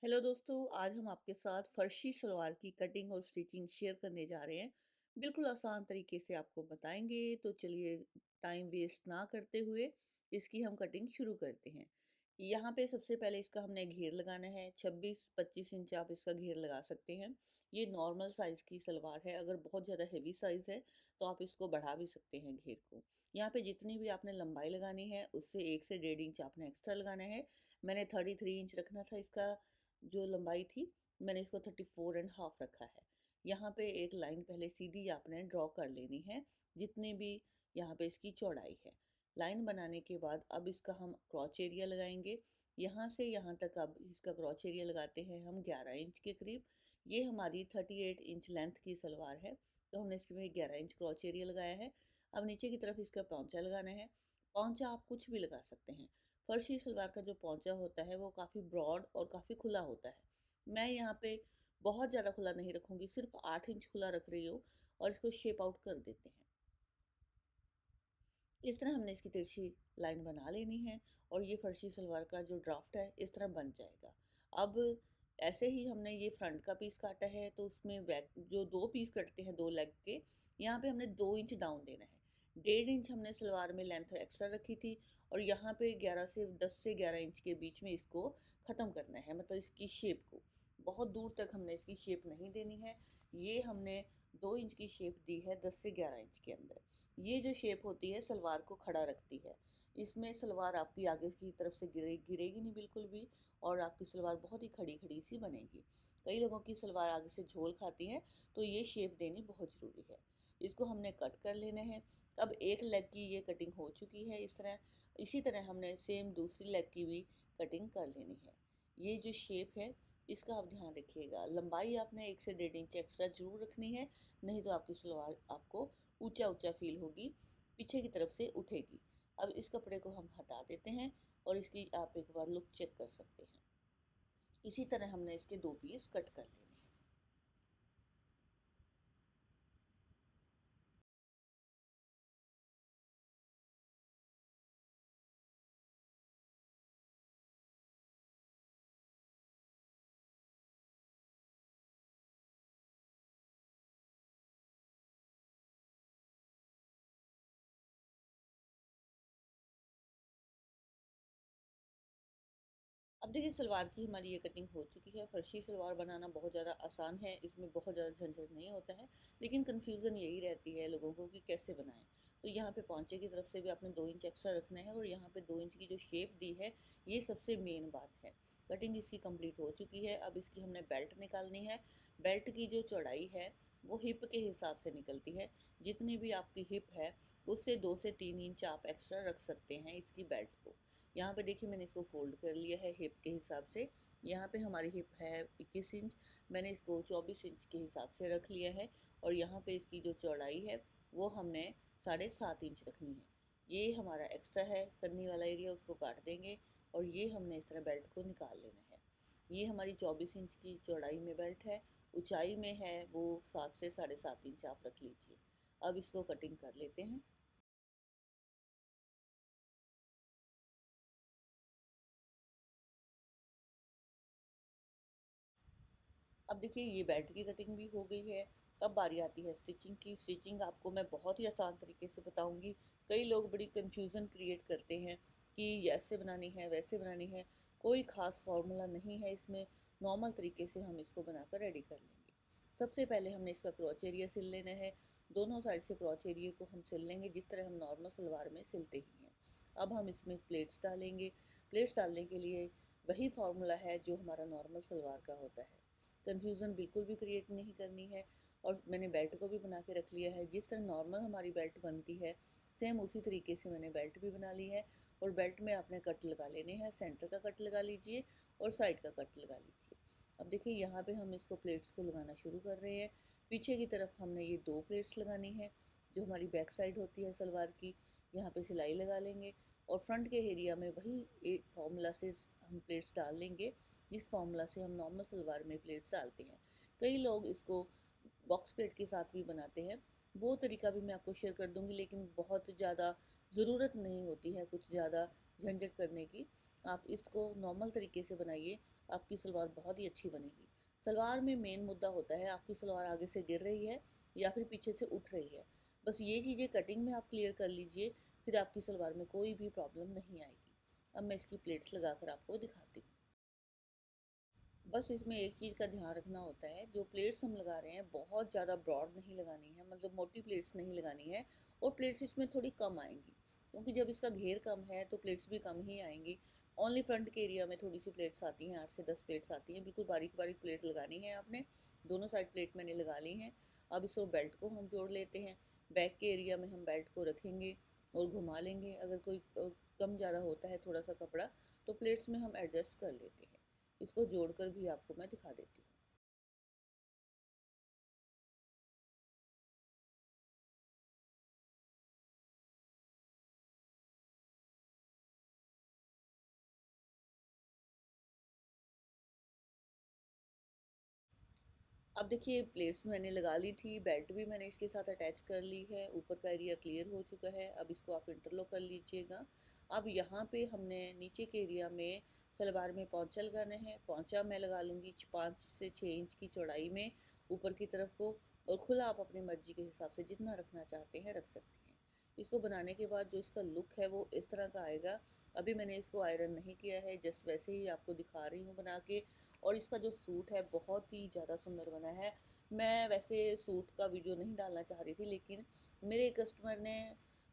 Hello दोस्तों, आज हम आपके साथ फर्शी सलवार की कटिंग और स्टिचिंग शेयर करने जा रहे हैं। बिल्कुल आसान तरीके से आपको बताएंगे, तो चलिए टाइम वेस्ट ना करते हुए इसकी हम कटिंग शुरू करते हैं। यहाँ पे सबसे पहले इसका हमने घेर लगाना है। 26-25 इंच आप इसका घेर लगा सकते हैं। ये नॉर्मल साइज़ की सलवार है। अगर बहुत ज़्यादा हेवी साइज़ है तो आप इसको बढ़ा भी सकते हैं घेर को। यहाँ पे जितनी भी आपने लंबाई लगानी है उससे 1 से 1.5 इंच आपने एक्स्ट्रा लगाना है। मैंने 33 इंच रखना था इसका जो लंबाई थी, मैंने इसको 34.5 रखा है। यहाँ पे एक लाइन पहले सीधी आपने ड्रॉ कर लेनी है, जितनी भी यहाँ पे इसकी चौड़ाई है। लाइन बनाने के बाद अब इसका हम क्रॉच एरिया लगाएंगे। यहाँ से यहाँ तक अब इसका क्रॉच एरिया लगाते हैं हम 11 इंच के करीब। ये हमारी 38 इंच लेंथ की सलवार है, तो हमने इसमें 11 इंच क्रॉच एरिया लगाया है। अब नीचे की तरफ इसका पौंचा लगाना है। पौंचा आप कुछ भी लगा सकते हैं। फर्शी सलवार का जो पौंचा होता है वो काफ़ी ब्रॉड और काफ़ी खुला होता है। मैं यहाँ पे बहुत ज़्यादा खुला नहीं रखूँगी, सिर्फ 8 इंच खुला रख रही हूँ और इसको शेप आउट कर देते हैं। इस तरह हमने इसकी तिरछी लाइन बना लेनी है और ये फर्शी सलवार का जो ड्राफ्ट है इस तरह बन जाएगा। अब ऐसे ही हमने ये फ्रंट का पीस काटा है, तो उसमें बैक जो 2 पीस कटते हैं 2 लेग के, यहाँ पे हमने 2 इंच डाउन देना है। 1.5 इंच हमने सलवार में लेंथ एक्स्ट्रा रखी थी और यहाँ पे 11 से 10 से 11 इंच के बीच में इसको ख़त्म करना है, मतलब इसकी शेप को। बहुत दूर तक हमने इसकी शेप नहीं देनी है। ये हमने 2 इंच की शेप दी है 10 से 11 इंच के अंदर। ये जो शेप होती है सलवार को खड़ा रखती है। इसमें सलवार आपकी आगे की तरफ से गिरेगी नहीं बिल्कुल भी, और आपकी सलवार बहुत ही खड़ी खड़ी सी बनेगी। कई लोगों की सलवार आगे से झोल खाती है, तो ये शेप देनी बहुत ज़रूरी है। इसको हमने कट कर लेना है। अब एक लेग की ये कटिंग हो चुकी है इस तरह। इसी तरह हमने सेम दूसरी लेग की भी कटिंग कर लेनी है। ये जो शेप है इसका आप ध्यान रखिएगा। लंबाई आपने 1 से 1.5 इंच एक्स्ट्रा जरूर रखनी है, नहीं तो आपकी सलवार आपको ऊंचा ऊंचा फील होगी, पीछे की तरफ से उठेगी। अब इस कपड़े को हम हटा देते हैं और इसकी आप एक बार लुक चेक कर सकते हैं। इसी तरह हमने इसके 2 पीस कट कर लेने हैं। अब देखिए सलवार की हमारी ये कटिंग हो चुकी है। फर्शी सलवार बनाना बहुत ज़्यादा आसान है, इसमें बहुत ज़्यादा झंझट नहीं होता है, लेकिन कन्फ्यूज़न यही रहती है लोगों को कि कैसे बनाएं। तो यहाँ पे पौंचे की तरफ से भी आपने 2 इंच एक्स्ट्रा रखना है और यहाँ पे 2 इंच की जो शेप दी है ये सबसे मेन बात है। कटिंग इसकी कंप्लीट हो चुकी है। अब इसकी हमने बेल्ट निकालनी है। बेल्ट की जो चौड़ाई है वो हिप के हिसाब से निकलती है। जितनी भी आपकी हिप है उससे 2 से 3 इंच आप एक्स्ट्रा रख सकते हैं इसकी बेल्ट को। यहाँ पे देखिए मैंने इसको फोल्ड कर लिया है हिप के हिसाब से। यहाँ पे हमारी हिप है 21 इंच, मैंने इसको 24 इंच के हिसाब से रख लिया है। और यहाँ पे इसकी जो चौड़ाई है वो हमने 7.5 इंच रखनी है। ये हमारा एक्स्ट्रा है कन्नी वाला एरिया, उसको काट देंगे और ये हमने इस तरह बेल्ट को निकाल लेना है। ये हमारी 24 इंच की चौड़ाई में बेल्ट है। ऊंचाई में है वो 7 से 7.5 इंच आप रख लीजिए। अब इसको कटिंग कर लेते हैं। अब देखिए ये बेल्ट की कटिंग भी हो गई है। अब बारी आती है स्टिचिंग की। स्टिचिंग आपको मैं बहुत ही आसान तरीके से बताऊंगी। कई लोग बड़ी कंफ्यूजन क्रिएट करते हैं कि ऐसे बनानी है वैसे बनानी है। कोई ख़ास फार्मूला नहीं है इसमें। नॉर्मल तरीके से हम इसको बनाकर रेडी कर लेंगे। सबसे पहले हमने इसका क्रॉच एरिया सिल लेना है। दोनों साइड से क्रॉच एरिया को हम सिल लेंगे जिस तरह हम नॉर्मल सलवार में सिलते ही हैं। अब हम इसमें प्लेट्स डालेंगे। प्लेट्स डालने के लिए वही फार्मूला है जो हमारा नॉर्मल सलवार का होता है। कन्फ्यूज़न बिल्कुल भी क्रिएट नहीं करनी है। और मैंने बेल्ट को भी बना के रख लिया है। जिस तरह नॉर्मल हमारी बेल्ट बनती है सेम उसी तरीके से मैंने बेल्ट भी बना ली है। और बेल्ट में आपने कट लगा लेने हैं। सेंटर का कट लगा लीजिए और साइड का कट लगा लीजिए। अब देखिए यहाँ पे हम इसको प्लेट्स को लगाना शुरू कर रहे हैं। पीछे की तरफ हमने ये 2 प्लेट्स लगानी है। जो हमारी बैक साइड होती है सलवार की, यहाँ पे सिलाई लगा लेंगे और फ्रंट के एरिया में वही एक फार्मूला से हम प्लेट्स डाल लेंगे जिस फार्मूला से हम नॉर्मल सलवार में प्लेट्स डालते हैं। कई लोग इसको बॉक्स प्लेट के साथ भी बनाते हैं, वो तरीका भी मैं आपको शेयर कर दूंगी, लेकिन बहुत ज़्यादा ज़रूरत नहीं होती है कुछ ज़्यादा झंझट करने की। आप इसको नॉर्मल तरीके से बनाइए आपकी सलवार बहुत ही अच्छी बनेगी। सलवार में मेन मुद्दा होता है आपकी सलवार आगे से गिर रही है या फिर पीछे से उठ रही है। बस ये चीज़ें कटिंग में आप क्लियर कर लीजिए, फिर आपकी सलवार में कोई भी प्रॉब्लम नहीं आएगी। अब मैं इसकी प्लेट्स लगा कर आपको दिखाती हूँ। बस इसमें एक चीज़ का ध्यान रखना होता है, जो प्लेट्स हम लगा रहे हैं बहुत ज़्यादा ब्रॉड नहीं लगानी है, मतलब मोटी प्लेट्स नहीं लगानी है। और प्लेट्स इसमें थोड़ी कम आएंगी, क्योंकि जब इसका घेर कम है तो प्लेट्स भी कम ही आएंगी। ओनली फ्रंट के एरिया में थोड़ी सी प्लेट्स आती हैं, 8 से 10 प्लेट्स आती हैं। बिल्कुल बारीक बारीक प्लेट लगानी है आपने। दोनों साइड प्लेट मैंने लगा ली हैं। अब इसको बेल्ट को हम जोड़ लेते हैं। बैक के एरिया में हम बेल्ट को रखेंगे और घुमा लेंगे। अगर कोई कम ज़्यादा होता है थोड़ा सा कपड़ा, तो प्लेट्स में हम एडजस्ट कर लेते हैं। इसको जोड़कर भी आपको मैं दिखा देती हूँ। अब देखिए प्लेट्स मैंने लगा ली थी, बेल्ट भी मैंने इसके साथ अटैच कर ली है, ऊपर का एरिया क्लियर हो चुका है। अब इसको आप इंटरलॉक कर लीजिएगा। अब यहाँ पे हमने नीचे के एरिया में सलवार में पौंचा लगाना है। पौंचा मैं लगा लूँगी 5 से 6 इंच की चौड़ाई में ऊपर की तरफ को, और खुला आप अपनी मर्जी के हिसाब से जितना रखना चाहते हैं रख सकते हैं। इसको बनाने के बाद जो इसका लुक है वो इस तरह का आएगा। अभी मैंने इसको आयरन नहीं किया है, जस्ट वैसे ही आपको दिखा रही हूँ बना के। और इसका जो सूट है बहुत ही ज़्यादा सुंदर बना है। मैं वैसे सूट का वीडियो नहीं डालना चाह रही थी, लेकिन मेरे कस्टमर ने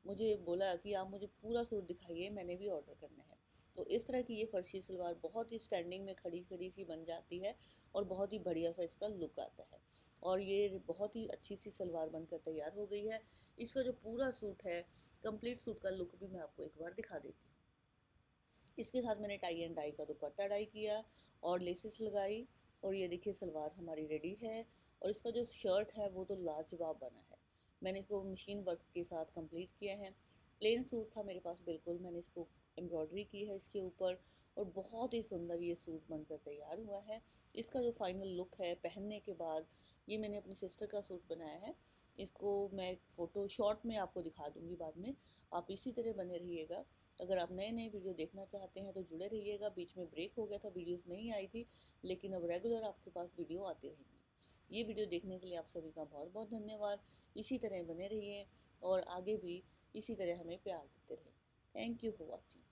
मुझे बोला कि आप मुझे पूरा सूट दिखाइए, मैंने भी ऑर्डर करना है। तो इस तरह की ये फर्शी सलवार बहुत ही स्टैंडिंग में खड़ी खड़ी सी बन जाती है और बहुत ही बढ़िया सा इसका लुक आता है। और ये बहुत ही अच्छी सी सलवार बनकर तैयार हो गई है। इसका जो पूरा सूट है, कंप्लीट सूट का लुक भी मैं आपको एक बार दिखा देती हूँ। इसके साथ मैंने टाई एंड डाई का दुपट्टा डाई किया और लेसेस लगाई, और ये देखिए सलवार हमारी रेडी है। और इसका जो शर्ट है वो तो लाजवाब बना है। मैंने इसको मशीन वर्क के साथ कंप्लीट किया है। प्लेन सूट था मेरे पास बिल्कुल, मैंने इसको एम्ब्रॉयडरी की है इसके ऊपर, और बहुत ही सुंदर ये सूट बनकर तैयार हुआ है। इसका जो फाइनल लुक है पहनने के बाद, ये मैंने अपनी सिस्टर का सूट बनाया है। इसको मैं फ़ोटो शॉर्ट में आपको दिखा दूँगी बाद में। आप इसी तरह बने रहिएगा। अगर आप नए नए वीडियो देखना चाहते हैं तो जुड़े रहिएगा। बीच में ब्रेक हो गया था, वीडियोस नहीं आई थी, लेकिन अब रेगुलर आपके पास वीडियो आती रहेंगी। ये वीडियो देखने के लिए आप सभी का बहुत बहुत धन्यवाद। इसी तरह बने रहिए और आगे भी इसी तरह हमें प्यार देते रहें। Thank you for watching.